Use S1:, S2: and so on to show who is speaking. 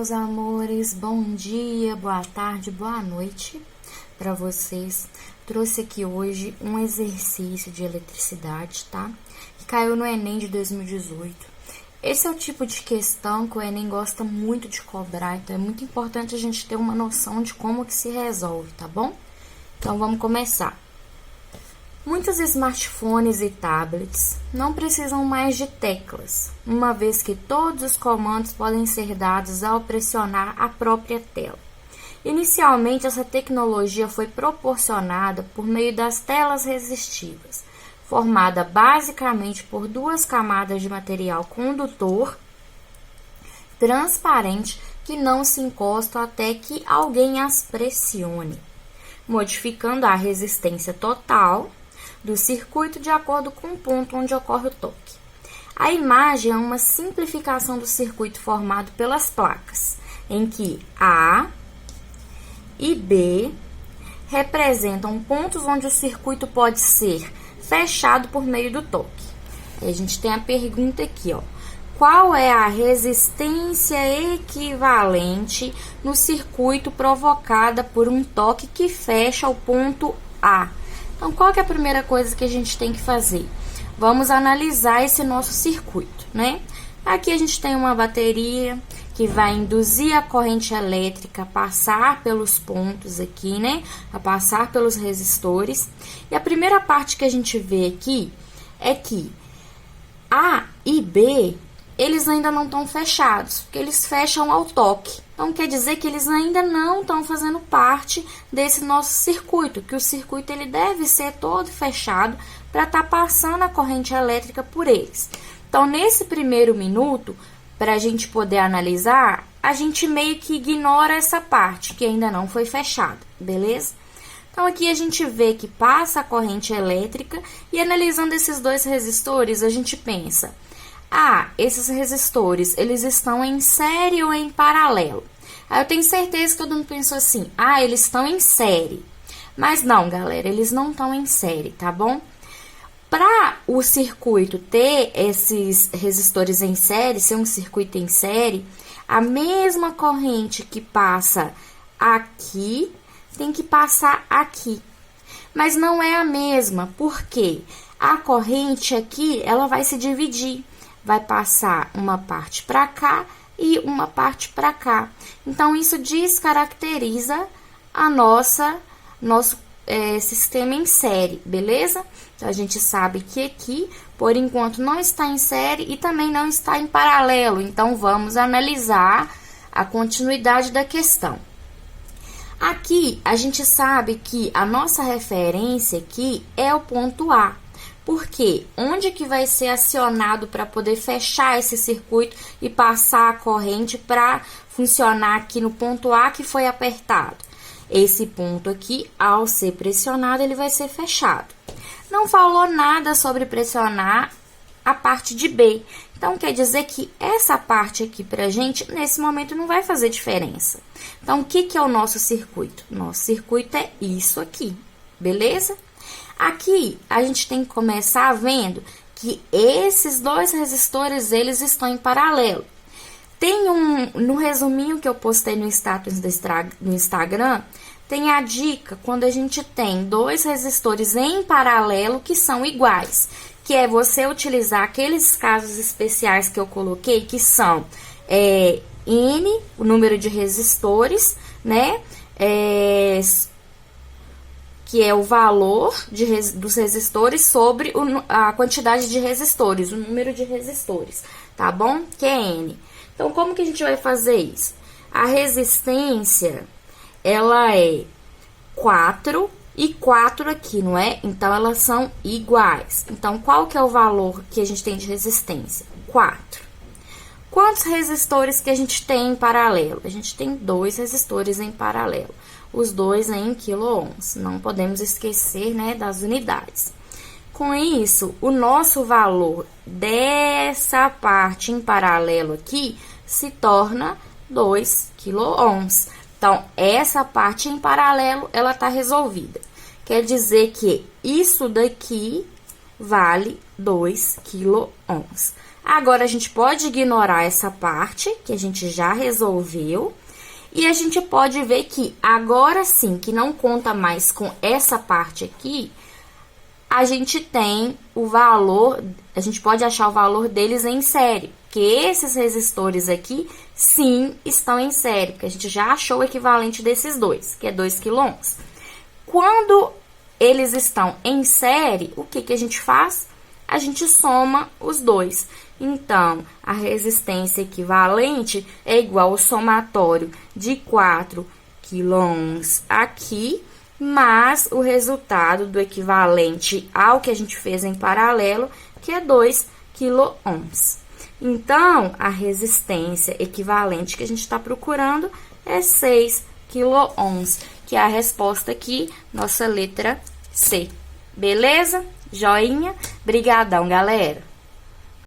S1: meus amores, bom dia, boa tarde, boa noite para vocês. Trouxe aqui hoje um exercício de eletricidade, tá? Que caiu no Enem de 2018. Esse é o tipo de questão que o Enem gosta muito de cobrar, então é muito importante a gente ter uma noção de como que se resolve, tá bom? Então vamos começar. Muitos smartphones e tablets não precisam mais de teclas, uma vez que todos os comandos podem ser dados ao pressionar a própria tela. Inicialmente, essa tecnologia foi proporcionada por meio das telas resistivas, formada basicamente por duas camadas de material condutor transparente que não se encostam até que alguém as pressione, modificando a resistência total do circuito de acordo com o ponto onde ocorre o toque. A imagem é uma simplificação do circuito formado pelas placas, em que A e B representam pontos onde o circuito pode ser fechado por meio do toque. Aí a gente tem a pergunta aqui, ó. Qual é a resistência equivalente no circuito provocada por um toque que fecha o ponto A? Então, qual que é a primeira coisa que a gente tem que fazer? Vamos analisar esse nosso circuito, né? Aqui a gente tem uma bateria que vai induzir a corrente elétrica a passar pelos pontos aqui, né? A passar pelos resistores. E a primeira parte que a gente vê aqui é que A e B, eles ainda não estão fechados, porque eles fecham ao toque. Então, quer dizer que eles ainda não estão fazendo parte desse nosso circuito, que o circuito ele deve ser todo fechado para estar passando a corrente elétrica por eles. Então, nesse primeiro minuto, para a gente poder analisar, a gente meio que ignora essa parte, que ainda não foi fechada, beleza? Então, aqui a gente vê que passa a corrente elétrica e analisando esses dois resistores, a gente pensa... esses resistores, eles estão em série ou em paralelo? Aí eu tenho certeza que todo mundo pensou assim, eles estão em série. Mas não, galera, eles não estão em série, tá bom? Para o circuito ter esses resistores em série, ser um circuito em série, a mesma corrente que passa aqui, tem que passar aqui. Mas não é a mesma, porque a corrente aqui, ela vai se dividir. Vai passar uma parte para cá e uma parte para cá. Então, isso descaracteriza nosso sistema em série, beleza? Então, a gente sabe que aqui, por enquanto, não está em série e também não está em paralelo. Então, vamos analisar a continuidade da questão. Aqui, a gente sabe que a nossa referência aqui é o ponto A. Porque onde que vai ser acionado para poder fechar esse circuito e passar a corrente para funcionar aqui no ponto A que foi apertado? Esse ponto aqui, ao ser pressionado, ele vai ser fechado. Não falou nada sobre pressionar a parte de B. Então, quer dizer que essa parte aqui para a gente, nesse momento, não vai fazer diferença. Então, o que que é o nosso circuito? Nosso circuito é isso aqui, beleza? Aqui, a gente tem que começar vendo que esses dois resistores, eles estão em paralelo. Tem no resuminho que eu postei no status do Instagram, tem a dica quando a gente tem dois resistores em paralelo que são iguais, que é você utilizar aqueles casos especiais que eu coloquei, que são N, o número de resistores, né? Que é o valor dos resistores sobre a quantidade de resistores, o número de resistores, tá bom? Que é N. Então, como que a gente vai fazer isso? A resistência, ela é 4 e 4 aqui, não é? Então, elas são iguais. Então, qual que é o valor que a gente tem de resistência? 4. Quantos resistores que a gente tem em paralelo? A gente tem dois resistores em paralelo. Os dois em quiloohms. Não podemos esquecer, né, das unidades. Com isso, o nosso valor dessa parte em paralelo aqui se torna 2 quiloohms. Então, essa parte em paralelo, ela está resolvida. Quer dizer que isso daqui vale 2 quiloohms. Agora, a gente pode ignorar essa parte, que a gente já resolveu. E a gente pode ver que, agora sim, que não conta mais com essa parte aqui, a gente tem o valor, a gente pode achar o valor deles em série. Porque esses resistores aqui, sim, estão em série, porque a gente já achou o equivalente desses dois, que é 2 kΩ. Quando eles estão em série, o que a gente faz? A gente soma os dois. Então, a resistência equivalente é igual ao somatório de 4 kΩ aqui, mas o resultado do equivalente ao que a gente fez em paralelo, que é 2 kΩ. Então, a resistência equivalente que a gente está procurando é 6 kΩ, que é a resposta aqui, nossa letra C. Beleza? Joinha? Brigadão, galera!